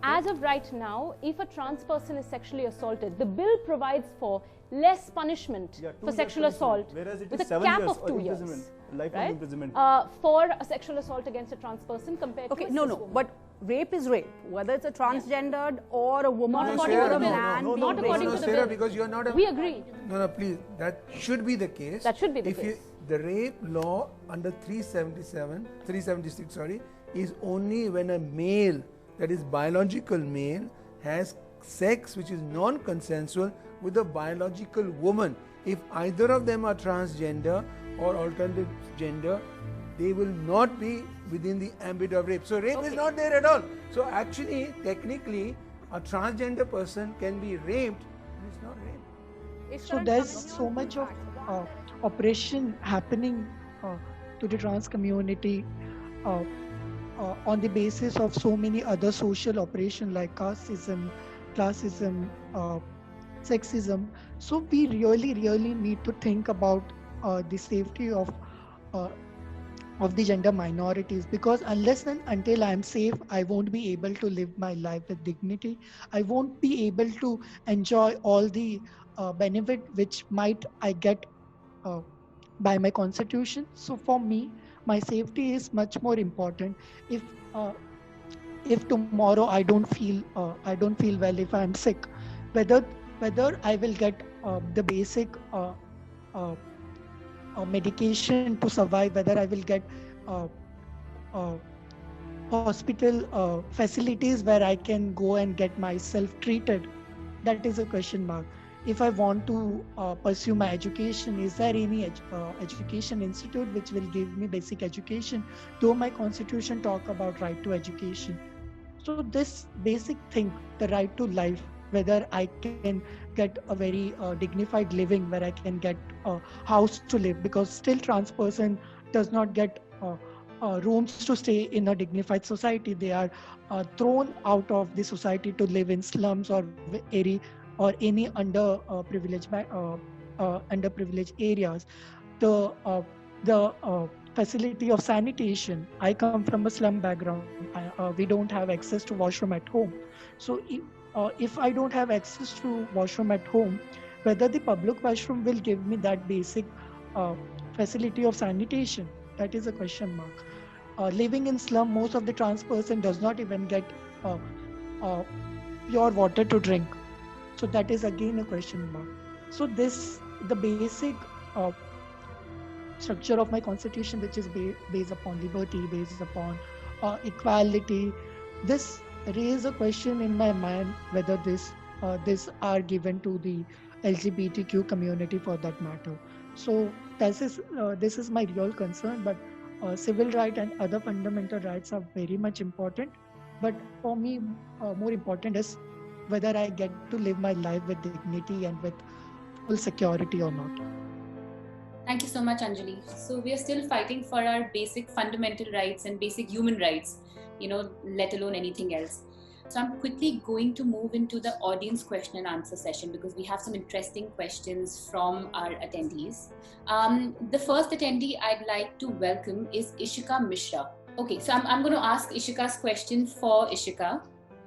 S10: As of right now, if a trans person is sexually assaulted, the bill provides for less punishment for sexual assault, with a cap of 2 years,
S11: lifelong imprisonment.
S10: for a sexual assault against a trans person compared to a cis woman.
S12: But rape is rape, whether it's a transgendered or a woman
S10: Not
S12: or
S10: according to
S12: a
S10: the bill.
S12: man.
S10: Not according to the
S4: Sarah,
S10: bill.
S4: because you're not a...
S10: We agree.
S4: No, please. That should be the case.
S10: That should be the case.
S4: The rape law under 376, sorry, is only when a male, that is biological male, has sex which is non-consensual with a biological woman. If either of them are transgender or alternate gender, they will not be within the ambit of rape. So rape is not there at all. So actually, technically, a transgender person can be raped, and it's not rape.
S9: So there's so much of oppression happening to the trans community on the basis of so many other social oppression like casteism, classism, sexism. So we really need to think about the safety of the gender minorities, because unless and until I'm safe, I won't be able to live my life with dignity. I won't be able to enjoy all the benefit which might I get by my constitution. So for me, my safety is much more important. If tomorrow I don't feel well, if I'm sick, whether I will get the basic medication to survive, whether I will get uh, hospital facilities where I can go and get myself treated, that is a question mark. If I want to pursue my education, is there any education institute which will give me basic education? Though my constitution talk about right to education. So this basic thing, the right to life, whether I can get a very dignified living, where I can get a house to live, because still trans person does not get rooms to stay in a dignified society. They are thrown out of the society to live in slums or any underprivileged areas. The facility of sanitation. I come from a slum background. We don't have access to washroom at home. So if I don't have access to washroom at home, whether the public washroom will give me that basic facility of sanitation, that is a question mark. Living in slum, most of the trans person does not even get pure water to drink. So that is again a question mark. So the basic structure of my constitution, which is based upon liberty, based upon equality, this raise a question in my mind whether this are given to the LGBTQ community for that matter. So this is my real concern. But civil right and other fundamental rights are very much important. But for me, more important is whether I get to live my life with dignity and with full security or not.
S2: Thank you so much, Anjali. So we are still fighting for our basic fundamental rights and basic human rights, let alone anything else. So I'm quickly going to move into the audience question and answer session, because we have some interesting questions from our attendees. The first attendee I'd like to welcome is Ishika Mishra. Okay, so I'm going to ask Ishika's question for Ishika.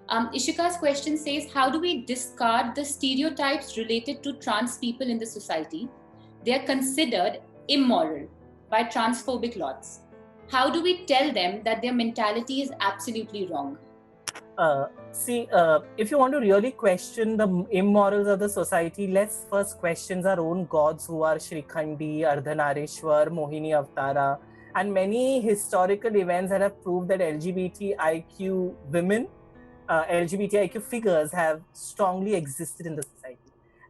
S2: Ishika's question says, how do we discard the stereotypes related to trans people in the society? They are considered immoral by transphobic lots. How do we tell them that their mentality is absolutely wrong?
S7: If you want to really question the immorals of the society, let's first question our own gods, who are Shrikhandi, Ardhanarishwar, Mohini Avtara, and many historical events that have proved that LGBTIQ women, LGBTIQ figures have strongly existed in the society.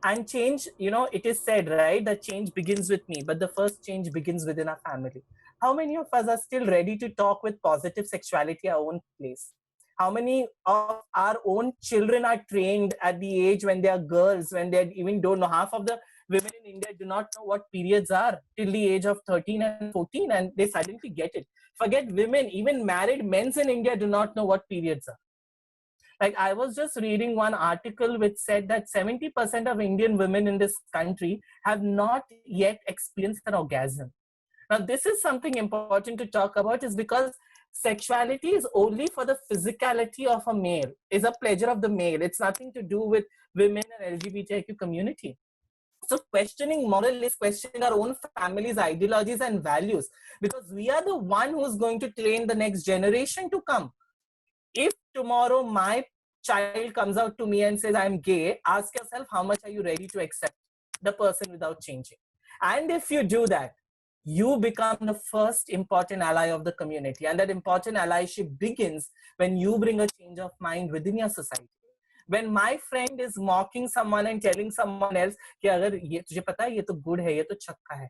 S7: And change, it is said, right, that change begins with me, but the first change begins within our family. How many of us are still ready to talk with positive sexuality our own place? How many of our own children are trained at the age when they are girls, when they even don't know? Half of the women in India do not know what periods are till the age of 13 and 14, and they suddenly get it. Forget women, even married men in India do not know what periods are. Like, I was just reading one article which said that 70% of Indian women in this country have not yet experienced an orgasm. Now, this is something important to talk about, is because sexuality is only for the physicality of a male, is a pleasure of the male. It's nothing to do with women and LGBTQ community. So questioning moral is questioning our own family's ideologies and values, because we are the one who's going to train the next generation to come. If tomorrow my child comes out to me and says, I'm gay, ask yourself, how much are you ready to accept the person without changing? And if you do that, you become the first important ally of the community. And that important allyship begins when you bring a change of mind within your society. When my friend is mocking someone and telling someone else कि अगर ये तुझे पता है ये तो good है, ये तो छक्का है,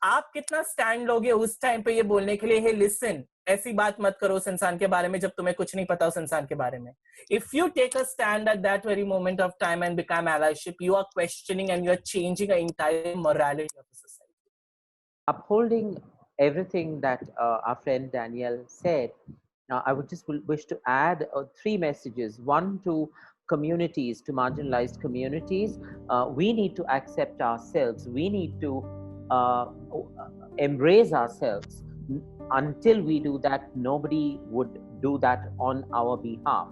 S7: आप कितना स्टैंड लोगे उस टाइम पे ये बोलने के लिए, hey listen, ऐसी बात मत करो उस इंसान के बारे में जब तुम्हें कुछ नहीं पता उस इंसान के बारे में. If you take a stand at that very moment of time and become allyship, you are questioning and you are changing the entire morality of the society.
S5: Upholding everything that our friend Danielle said, I would just wish to add 3 messages. One, to communities, to marginalized communities. We need to accept ourselves. We need to embrace ourselves. Until we do that, nobody would do that on our behalf.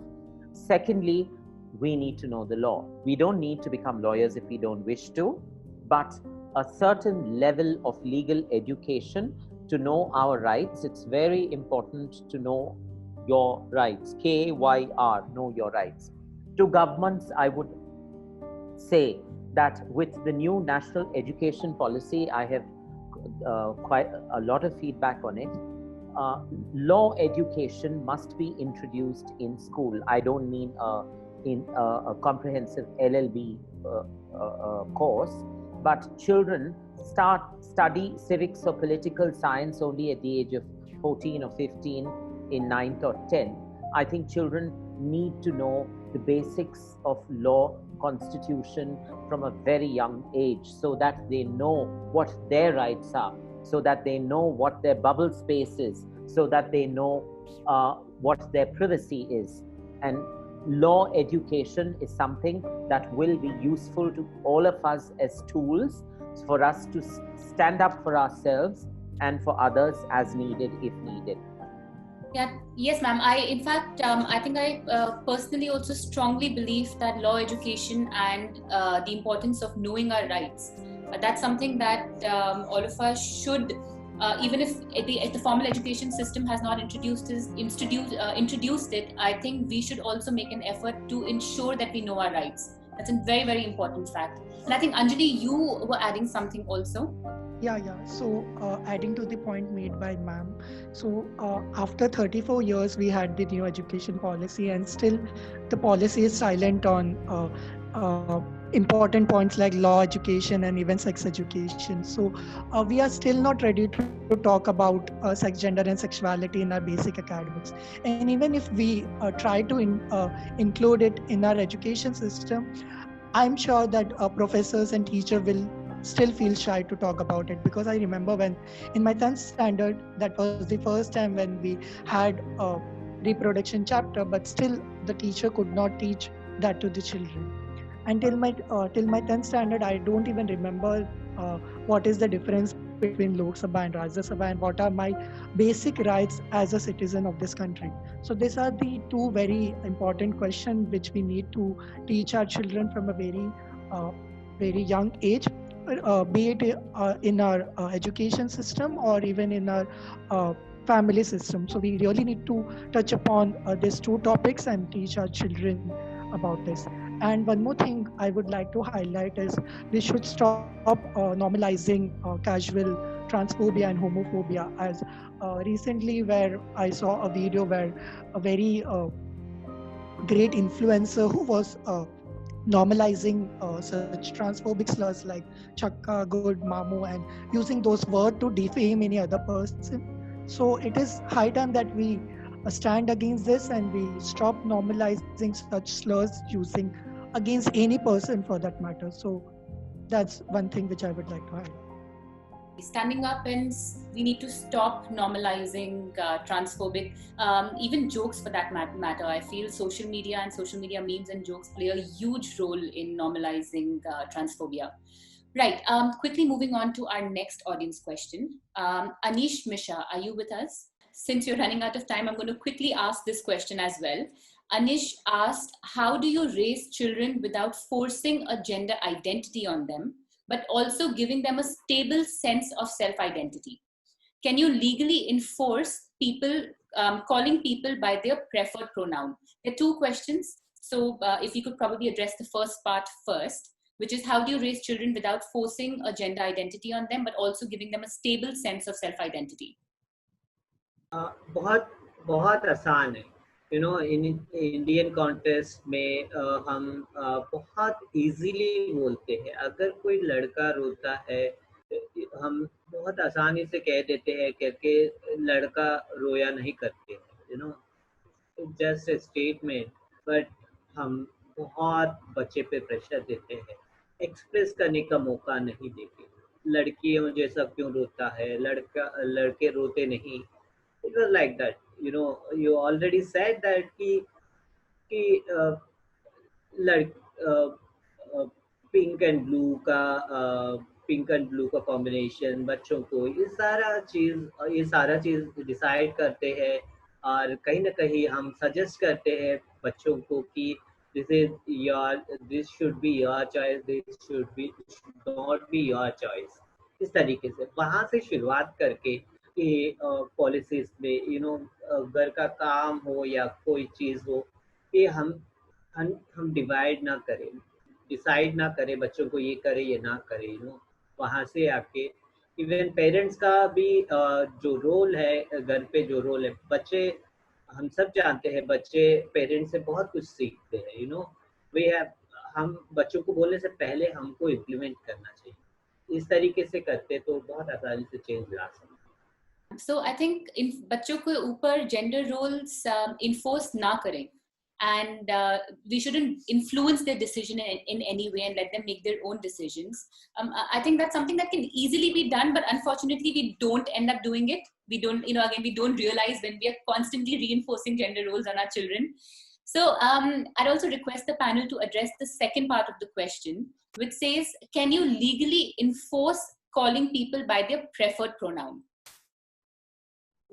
S5: Secondly, we need to know the law. We don't need to become lawyers if we don't wish to, but a certain level of legal education to know our rights. It's very important to know your rights. KYR, know your rights. To governments, I would say that with the new national education policy, I have quite a lot of feedback on it. Law education must be introduced in school. I don't mean in a comprehensive LLB course, but children study civics or political science only at the age of 14 or 15 in 9th or 10th. I think children need to know the basics of law, constitution from a very young age, so that they know what their rights are, so that they know what their bubble space is, so that they know what their privacy is. And law education is something that will be useful to all of us as tools for us to stand up for ourselves and for others as needed, if needed.
S2: Yeah, yes, ma'am. In fact, I think I personally also strongly believe that law education and the importance of knowing our rights, that's something that all of us should, even if the formal education system has not introduced it, I think we should also make an effort to ensure that we know our rights. That's a very, very important fact. And I think, Anjali, you were adding something also.
S9: Yeah. So adding to the point made by ma'am, so after 34 years, we had the new education policy, and still the policy is silent on important points like law education and even sex education. So we are still not ready to talk about sex, gender and sexuality in our basic academics. And even if we try to include it in our education system, I'm sure that professors and teachers will still feel shy to talk about it, because I remember when in my 10th standard, that was the first time when we had a reproduction chapter, but still the teacher could not teach that to the children. Until my 10th standard, I don't even remember what is the difference between Lok Sabha and Rajya Sabha, and what are my basic rights as a citizen of this country. So these are the 2 very important questions which we need to teach our children from a very young age, be it in our education system or even in our family system. So we really need to touch upon these 2 topics and teach our children about this. And one more thing I would like to highlight is we should stop normalizing casual transphobia and homophobia. As recently, where I saw a video where a very great influencer who was normalizing such transphobic slurs like chakka, good, mamu, and using those words to defame any other person. So it is high time that we stand against this and we stop normalizing such slurs using against any person for that matter. So that's one thing which I would like to highlight.
S2: Standing up, and we need to stop normalizing transphobic, even jokes for that matter. I feel social media and social media memes and jokes play a huge role in normalizing transphobia. Right, quickly moving on to our next audience question. Anish Misha, are you with us? Since you're running out of time, I'm going to quickly ask this question as well. Anish asked, how do you raise children without forcing a gender identity on them, but also giving them a stable sense of self-identity? Can you legally enforce people calling people by their preferred pronoun? There are two questions. So if you could probably address the first part first, which is how do you raise children without forcing a gender identity on them, but also giving them a stable sense of self-identity?
S3: बहुत बहुत आसान है. In Indian contest में हम बहुत easily बोलते हैं. अगर कोई लड़का रोता है, हम बहुत आसानी से कह देते हैं कि लड़का रोया नहीं करते हैं. जस्ट ए स्टेटमेंट, बट हम बहुत बच्चे पे प्रेशर देते हैं, एक्सप्रेस करने का मौका नहीं देते. लड़कियों जैसा क्यों रोता है, लड़के रोते नहीं. It was like that. You already said that कि पिंक एंड ब्लू का कॉम्बिनेशन बच्चों को ये सारा चीज डिसाइड करते हैं. और कहीं ना कहीं हम सजेस्ट करते हैं बच्चों को कि this should be your choice, this should not be your choice. इस तरीके से वहां से शुरुआत करके कि पॉलिसीज में घर का काम हो या कोई चीज हो, कि हम डिवाइड ना करें, डिसाइड ना करें बच्चों को ये करे ये ना करे. वहाँ से आके इवन पेरेंट्स का भी जो रोल है घर पे, जो रोल है, बच्चे हम सब जानते हैं बच्चे पेरेंट्स से बहुत कुछ सीखते हैं. हम बच्चों को बोलने से पहले हमको इम्प्लीमेंट करना चाहिए. इस तरीके से करते तो बहुत आसानी से चेंज ला सकते.
S2: So I think बच्चों के ऊपर gender roles enforce ना करें, and we shouldn't influence their decision in any way and let them make their own decisions. I think that's something that can easily be done, but unfortunately we don't end up doing it. We don't, again, we don't realize when we are constantly reinforcing gender roles on our children. So I'd also request the panel to address the second part of the question, which says, can you legally enforce calling people by their preferred pronoun?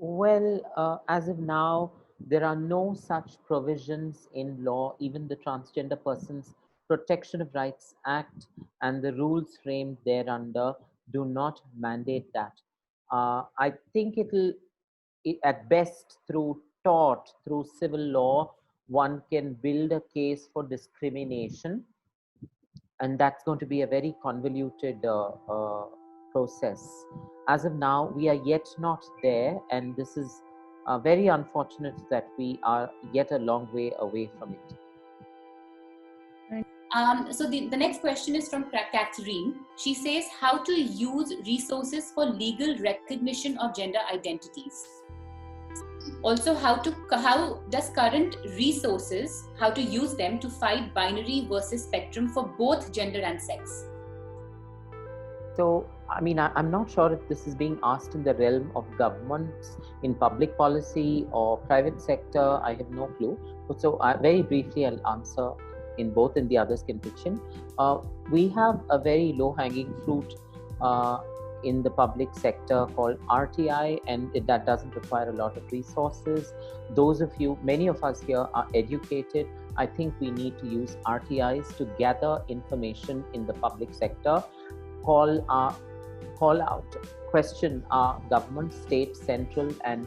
S5: Well, as of now, there are no such provisions in law. Even the Transgender Persons Protection of Rights Act and the rules framed thereunder do not mandate that. I think at best, through civil law, one can build a case for discrimination, and that's going to be a very convoluted process. As of now, we are yet not there, and this is very unfortunate that we are yet a long way away from it.
S2: So the next question is from Catherine. She says, how to use resources for legal recognition of gender identities. Also, how does current resources, how to use them to fight binary versus spectrum for both gender and sex?
S5: So, I mean, I'm not sure if this is being asked in the realm of governments, in public policy or private sector. I have no clue. So very briefly, I'll answer in both, and the others can pitch in. We have a very low-hanging fruit in the public sector called RTI, and that doesn't require a lot of resources. Many of us here are educated. I think we need to use RTIs to gather information in the public sector, call out, question our government, state, central, and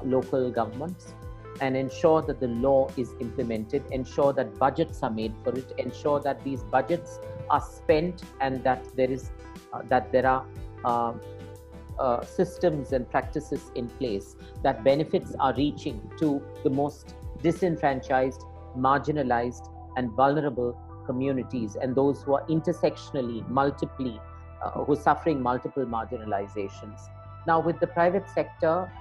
S5: local governments, and ensure that the law is implemented, ensure that budgets are made for it, ensure that these budgets are spent, and that there are systems and practices in place, that benefits are reaching to the most disenfranchised, marginalized, and vulnerable communities, and those who are intersectionally, who are suffering multiple marginalizations. Now, with the private sector,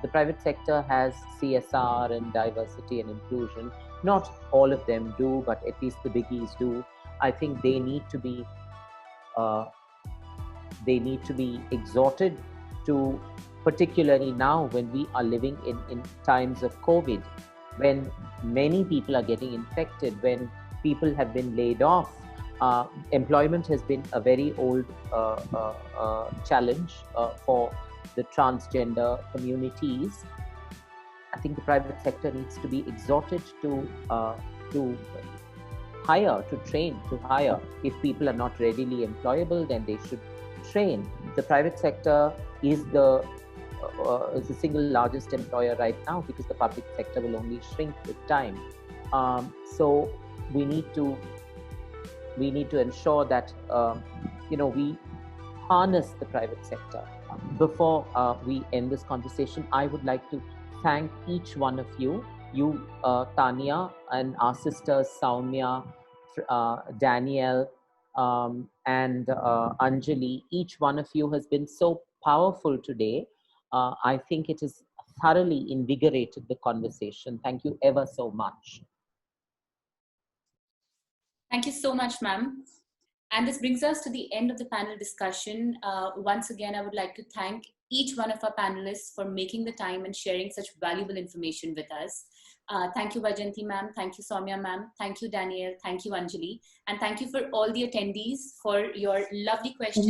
S5: the private sector has CSR and diversity and inclusion. Not all of them do, but at least the biggies do. I think they need to be exhorted to, particularly now when we are living in times of COVID, when many people are getting infected, when people have been laid off. Employment has been a very old challenge for the transgender communities. I think the private sector needs to be exhorted to hire, to train, to hire. If people are not readily employable, then they should train. The private sector is the single largest employer right now, because the public sector will only shrink with time. So we need to ensure that we harness the private sector. Before we end this conversation, I would like to thank each one of you, Tanya, and our sisters Sowmya, Danielle, and Anjali. Each one of you has been so powerful today. I think it has thoroughly invigorated the conversation. Thank you ever so much.
S2: Thank you so much, ma'am. And this brings us to the end of the panel discussion. Once again, I would like to thank each one of our panelists for making the time and sharing such valuable information with us. Thank you, Vyjayanti ma'am. Thank you, Sowmya ma'am. Thank you, Danielle. Thank you, Anjali. And thank you for all the attendees for your lovely questions.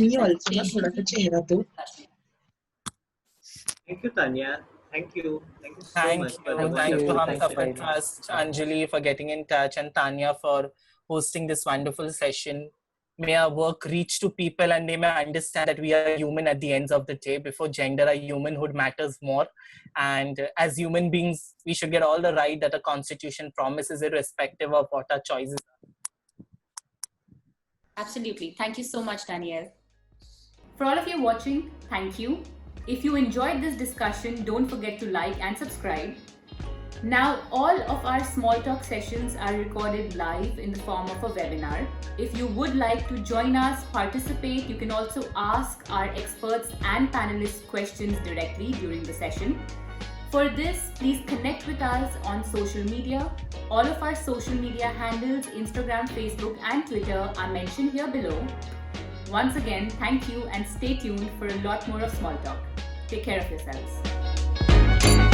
S3: Thank you, Tanya. Thank you. Thank you so much.
S7: Thank you, Humsafar Trust, Anjali, for getting in touch, and Tanya for hosting this wonderful session. May our work reach to people and they may understand that we are human at the ends of the day. Before gender, our humanhood matters more. And as human beings, we should get all the right that a constitution promises, irrespective of what our choices are.
S2: Absolutely. Thank you so much, Danielle. For all of you watching, thank you. If you enjoyed this discussion, don't forget to like and subscribe. Now, all of our small talk sessions are recorded live in the form of a webinar. If you would like to join us, participate, you can also ask our experts and panelists questions directly during the session. For this, please connect with us on social media. All of our social media handles, Instagram, Facebook, and Twitter are mentioned here below. Once again, thank you and stay tuned for a lot more of Small Talk. Take care of yourselves.